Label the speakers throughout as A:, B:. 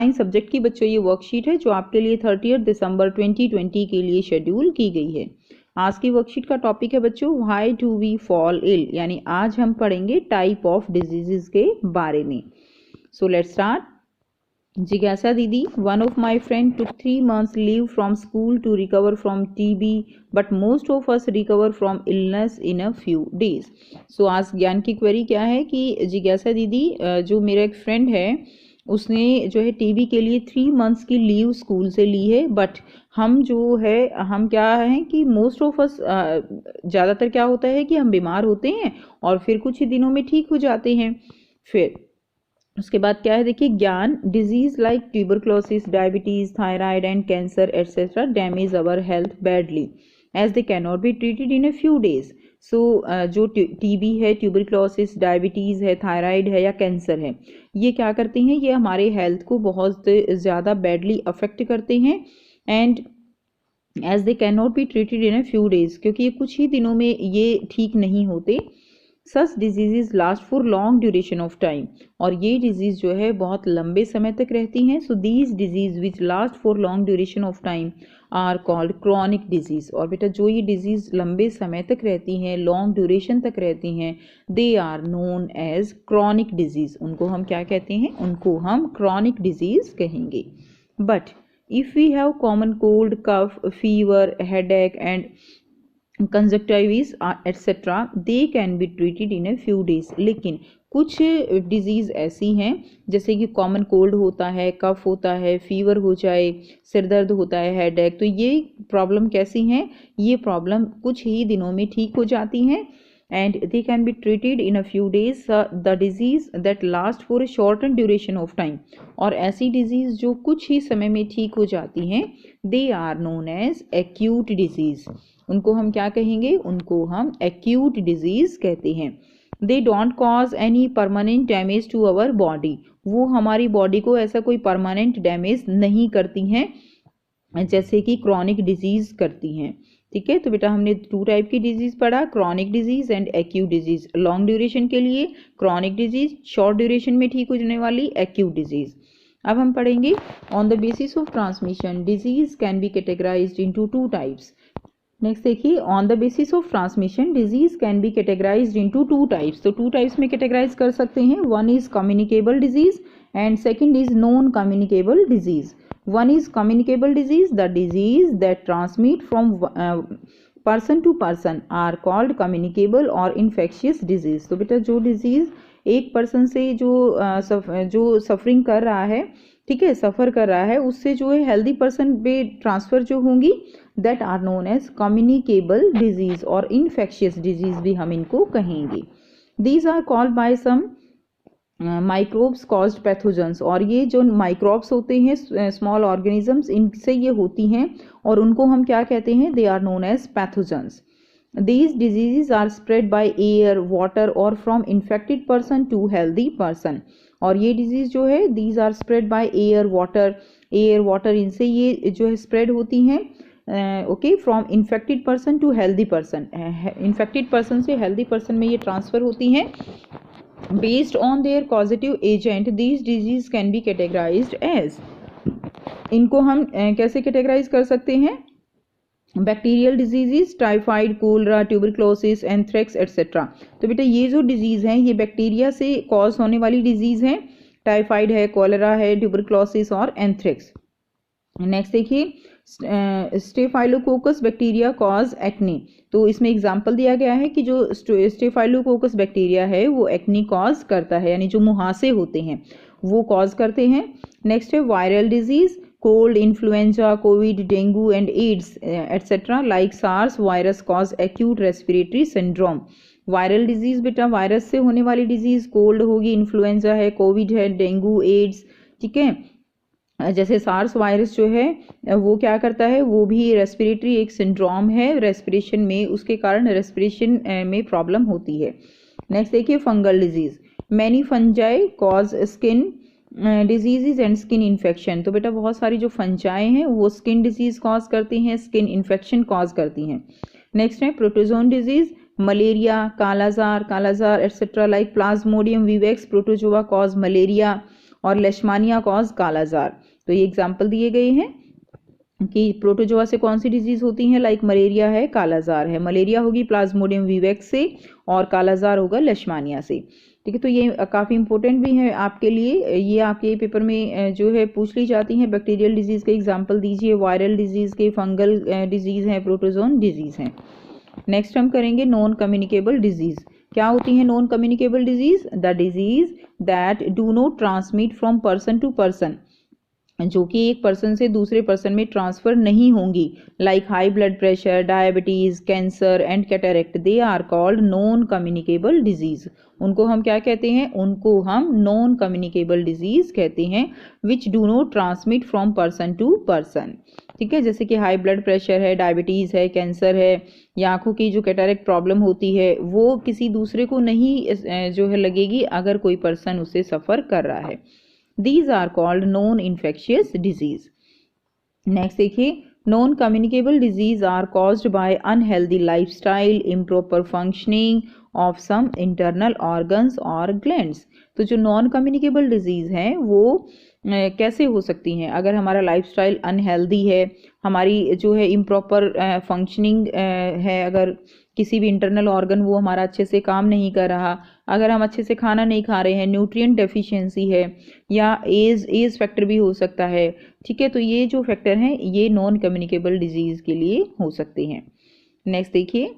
A: Science subject की बच्चों ये वर्कशीट है जो आपके लिए 30 दिसंबर 2020 के लिए शेड्यूल की गई है। आज की वर्कशीट का टॉपिक है बच्चों why do we fall ill, यानी आज हम पढ़ेंगे टाइप ऑफ डिजीजेस के बारे में। So let's start. जिज्ञासा दीदी, one of my friend took 3 months leave from school to recover from TB but most of us recover from illness in a few days. So आज ज्ञान की query क्या है कि जिज्ञासा दीदी, जो मेरा एक फ्रेंड है उसने जो है टीबी के लिए 3 months की लीव स्कूल से ली है, बट हम क्या हैं कि मोस्ट ऑफ अस ज़्यादातर क्या होता है कि हम बीमार होते हैं और फिर कुछ ही दिनों में ठीक हो जाते हैं। फिर उसके बाद क्या है देखिए, ज्ञान, disease like tuberculosis, diabetes, thyroid and cancer etcetera damage our health badly as they can not be treated in a few days. So जो टीबी है, ट्यूबरक्लोसिस, डायबिटीज़ है, थायराइड है या कैंसर है, ये क्या करते हैं, ये हमारे हेल्थ को बहुत ज़्यादा बैडली अफेक्ट करते हैं and as they can not be treated in a few days, क्योंकि ये कुछ ही दिनों में ये ठीक नहीं होते। Such disease last for long duration of time, और ये डिजीज़ जो है बहुत लंबे समय तक रहती हैं। So these disease which last for long duration of time are called chronic disease. और बेटा जो ये डिजीज़ लंबे समय तक रहती हैं, लॉन्ग ड्यूरेशन तक रहती हैं, they are known as chronic disease. उनको हम क्या कहते हैं, उनको हम क्रॉनिक डिजीज़ कहेंगे। But if we have common cold, cough, fever, headache and conjunctivitis etcetera they can be treated in a few days. लेकिन कुछ डिजीज़ ऐसी हैं जैसे कि कॉमन कोल्ड होता है, कफ होता है, फीवर हो जाए, सिर दर्द होता है, हेडेक, तो ये प्रॉब्लम कैसी हैं, ये प्रॉब्लम कुछ ही दिनों में ठीक हो जाती हैं and they can be treated in a few days. The disease that last for a shorten duration of time, और ऐसी डिजीज़ जो कुछ ही समय में ठीक हो जाती हैं, they are known as acute disease. उनको हम क्या कहेंगे, उनको हम एक्यूट डिजीज़ कहते हैं। They don't cause any permanent damage to our body, वो हमारी बॉडी को ऐसा कोई परमानेंट डैमेज नहीं करती हैं जैसे कि क्रॉनिक डिजीज़ करती हैं। ठीक है, तो बेटा हमने 2 टाइप की डिजीज़ पढ़ा, chronic disease and acute disease. Long duration के लिए क्रॉनिक डिजीज़, शॉर्ट ड्यूरेशन में ठीक हो जाने वाली एक्यूट डिजीज़। अब हम पढ़ेंगे on the basis of transmission disease can be categorised into 2 types. Next देखिए, on the basis of transmission disease can be categorised into 2 types. तो 2 टाइप्स में कैटेगराइज कर सकते हैं। One is communicable disease and second is non communicable disease. One is communicable disease, the disease that transmit from person to person are called communicable और infectious disease. तो बेटा जो disease एक पर्सन से जो सफरिंग कर रहा है, ठीक है, सफ़र कर रहा है, उससे जो है हेल्दी पर्सन पे ट्रांसफ़र जो होंगी, that are known as communicable disease और इन्फेक्शियस डिजीज़ भी हम इनको कहेंगे। These are called by some microbes caused pathogens, और ये जो माइक्रोब्स होते हैं, स्मॉल ऑर्गेनिजम्स, इनसे ये होती हैं और उनको हम क्या कहते हैं, they are known as pathogens. These diseases are spread by air, water or from infected person to healthy person। और ये डिजीज़ जो है, these are spread by air, water इनसे ये जो है स्प्रेड होती हैं, okay, from infected person to healthy person. Infected person से हेल्दी पर्सन में ये ट्रांसफ़र होती हैं। Based on their causative agent these disease can be categorised as, इनको हम कैसे कैटेगराइज कर सकते हैं, bacterial disease, typhoid, cholera, tuberculosis, anthrax etcetera. तो बेटा ये जो डिजीज़ हैं ये बैक्टीरिया से कॉज होने वाली डिजीज़ हैं, टाइफाइड है, कोलरा है, ट्यूबरक्लोसिस और एंथ्रेक्स। नेक्स्ट देखिए, स्टेफाइलोकोकस बैक्टीरिया कॉज एक्ने। तो इसमें एग्जांपल दिया गया है कि जो स्टेफाइलोकोकस बैक्टीरिया है वो एक्ने कॉज करता है, यानी जो मुहासे होते हैं वो कॉज करते हैं। नेक्स्ट है viral disease, cold, influenza, COVID, dengue and AIDS etcetera like SARS virus cause acute respiratory syndrome. Viral disease बेटा वायरस से होने वाली डिजीज़, कोल्ड होगी, इन्फ्लुएंजा है, कोविड है, डेंगू, एड्स, ठीक है। जैसे सार्स वायरस जो है वो क्या करता है, वो भी रेस्पिरेटरी एक सिंड्रोम है, रेस्पिरेशन में उसके कारण रेस्पिरेशन में प्रॉब्लम होती है। नेक्स्ट देखिए, fungal disease, many fungi cause skin disease and skin infection. तो बेटा बहुत सारी जो फंजाई हैं वो स्किन डिजीज़ कॉज करती हैं, स्किन इन्फेक्शन कॉज करती हैं। नेक्स्ट है protozoan disease, malaria, kala-azar etcetera like plasmodium vivax protozoa cause malaria, और लेशमानिया कॉज कालाजार। तो ये एग्जाम्पल दिए गए हैं कि प्रोटोजोआ से कौन सी डिजीज होती हैं, लाइक मलेरिया है, कालाजार है। मलेरिया होगी प्लाज्मोडियम विवेक्स से और कालाजार होगा लेशमानिया से। ठीक है, तो ये काफ़ी इंपॉर्टेंट भी है आपके लिए, ये आपके पेपर में जो है पूछ ली जाती हैं। बैक्टीरियल डिजीज़ के एग्जाम्पल दीजिए, वायरल डिजीज़ के, फंगल डिजीज़ हैं, प्रोटोजोन डिजीज़ हैं। नेक्स्ट हम करेंगे नॉन कम्युनिकेबल डिजीज़। क्या होती है non communicable disease? The disease that do not transmit from person to person, जो कि एक पर्सन से दूसरे पर्सन में ट्रांसफर नहीं होंगी, like high blood pressure, diabetes, cancer and cataract, they are called non communicable disease. उनको हम क्या कहते हैं? उनको हम नॉन कम्युनिकेबल डिजीज कहते हैं, which do not transmit from person to person. ठीक है, जैसे कि हाई ब्लड प्रेशर है, डायबिटीज है, कैंसर है, या आंखों की जो कैटरेक्ट प्रॉब्लम होती है वो किसी दूसरे को नहीं जो है लगेगी अगर कोई पर्सन उससे सफ़र कर रहा है। These are called non-infectious disease. Next देखिए, non-communicable disease are caused by unhealthy lifestyle, improper functioning of some internal organs or glands. तो जो नॉन कम्युनिकेबल डिजीज़ हैं वो कैसे हो सकती हैं? अगर हमारा लाइफस्टाइल अनहेल्दी है, हमारी जो है इम्प्रॉपर फंक्शनिंग है, अगर किसी भी इंटरनल ऑर्गन वो हमारा अच्छे से काम नहीं कर रहा, अगर हम अच्छे से खाना नहीं खा रहे हैं, न्यूट्रिएंट डेफिशिएंसी है, या एज फैक्टर भी हो सकता है। ठीक है, तो ये जो फैक्टर हैं ये नॉन कम्युनिकेबल डिजीज़ के लिए हो सकते हैं। नेक्स्ट देखिए,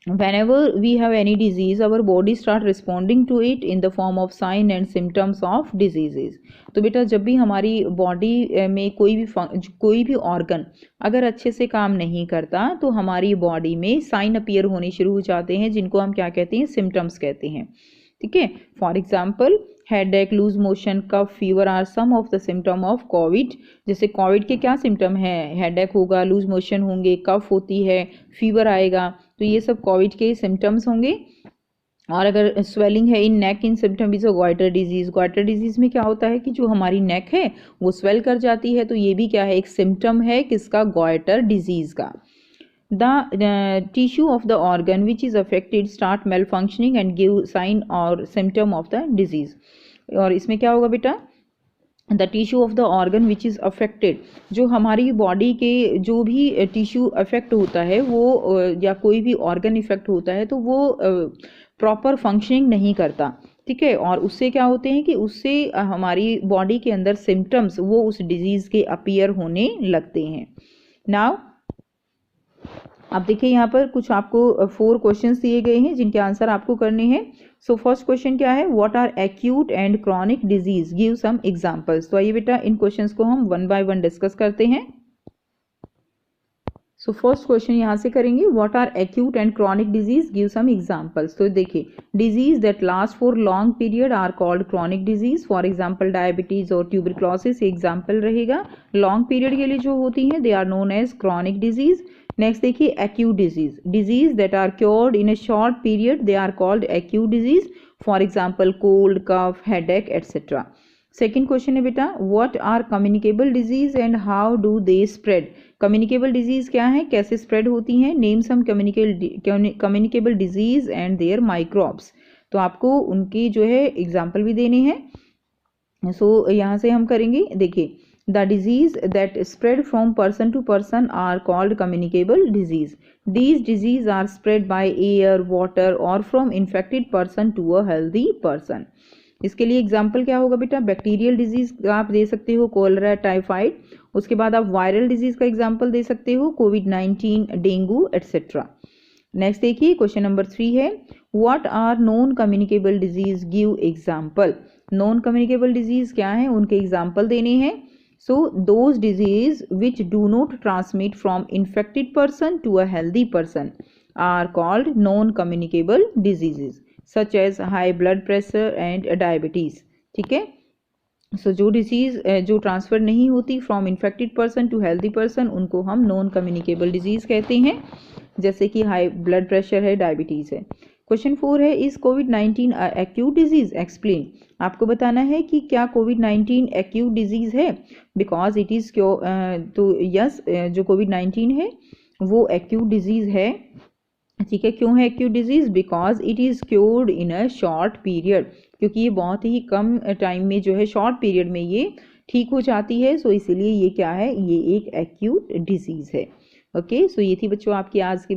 A: whenever we have any disease our body start responding to it in the form of sign and symptoms of diseases. तो बेटा जब भी हमारी बॉडी में कोई भी ऑर्गन अगर अच्छे से काम नहीं करता तो हमारी बॉडी में साइन अपीयर होने शुरू हो जाते हैं, जिनको हम क्या कहते हैं? सिम्टम्स कहते हैं। ठीक है, for example headache, loose motion, cough, fever are some of the symptom of COVID. जैसे कोविड के क्या सिम्टम है? हेडेक होगा, लूज मोशन होंगे, कफ होती है, फीवर आएगा, तो ये सब कोविड के सिम्टम्स होंगे। और अगर स्वेलिंग है in neck, in symptom is goitre disease. Goitre disease में क्या होता है कि जो हमारी नेक है वो स्वेल कर जाती है, तो ये भी क्या है? एक सिम्टम है किसका? ग्वाइटर डिजीज का। The tissue of the organ which is affected start malfunctioning and give sign or symptom of the disease. और इसमें क्या होगा बेटा? The tissue of the organ which is affected, जो हमारी बॉडी के जो भी टिश्यू अफेक्ट होता है वो या कोई भी ऑर्गन इफेक्ट होता है तो वो प्रॉपर फंक्शनिंग नहीं करता। ठीक है, और उससे क्या होते हैं कि उससे हमारी बॉडी के अंदर सिम्टम्स वो उस डिजीज़ के अपीयर होने लगते हैं। नाउ अब देखिए यहाँ पर कुछ आपको 4 क्वेश्चंस दिए गए हैं जिनके आंसर आपको करने हैं। सो फर्स्ट क्वेश्चन क्या है? What are acute and chronic disease, give some examples. तो आइए बेटा इन क्वेश्चंस को हम 1 बाय 1 डिस्कस करते हैं। सो फर्स्ट क्वेश्चन यहाँ से करेंगे, what are acute and chronic disease, give some examples. तो देखिए, disease that last for long period are called chronic disease. For example diabetes और ट्यूबरक्लोसिस एग्जांपल रहेगा। लॉन्ग पीरियड के लिए जो होती हैं they are known as chronic disease. Next देखिए, acute disease, disease that are cured in a short period they are called acute disease. For example cold, cough, headache etcetera. Second question है बेटा, what are communicable disease and how do they spread. Communicable disease क्या है, कैसे spread होती हैं? Name some communicable disease and their microbes. तो आपको उनकी जो है एग्जाम्पल भी देने हैं। सो यहाँ से हम करेंगे, देखिए, the disease that spread from person to person are called communicable disease. These diseases are spread by air, water or from infected person to a healthy person. इसके लिए एग्जाम्पल क्या होगा बेटा? बैक्टीरियल डिजीज आप दे सकते हो, कोलरा, टाइफाइड। उसके बाद आप वायरल डिजीज का एग्जाम्पल दे सकते हो, कोविड-19, डेंगू एटसेट्रा। नेक्स्ट देखिए, क्वेश्चन नंबर 3 है, what are non communicable disease, give example. Non communicable disease क्या है, उनके एग्जाम्पल देने हैं। So those disease which do not transmit from infected person to a healthy person are called non-communicable diseases such as high blood pressure and diabetes. ठीक है, सो जो disease जो transfer नहीं होती from infected person to healthy person उनको हम non communicable disease कहते हैं, जैसे कि हाई ब्लड प्रेशर है, डायबिटीज़ है। क्वेश्चन 4 है, इज कोविड-19 एक्यूट डिजीज़, एक्सप्लेन। आपको बताना है कि क्या कोविड-19 एक्यूट डिजीज़ है, बिकॉज इट इज़ क्यों। तो यस, जो कोविड-19 है वो एक्यूट डिजीज़ है। ठीक है, क्यों है acute disease? Because it is cured in a short period. क्योंकि ये बहुत ही कम टाइम में जो है, शॉर्ट पीरियड में ये ठीक हो जाती है। सो इसीलिए ये क्या है, ये एक एक्यूट डिजीज़ है। ओके, सो ये थी बच्चों आपकी आज की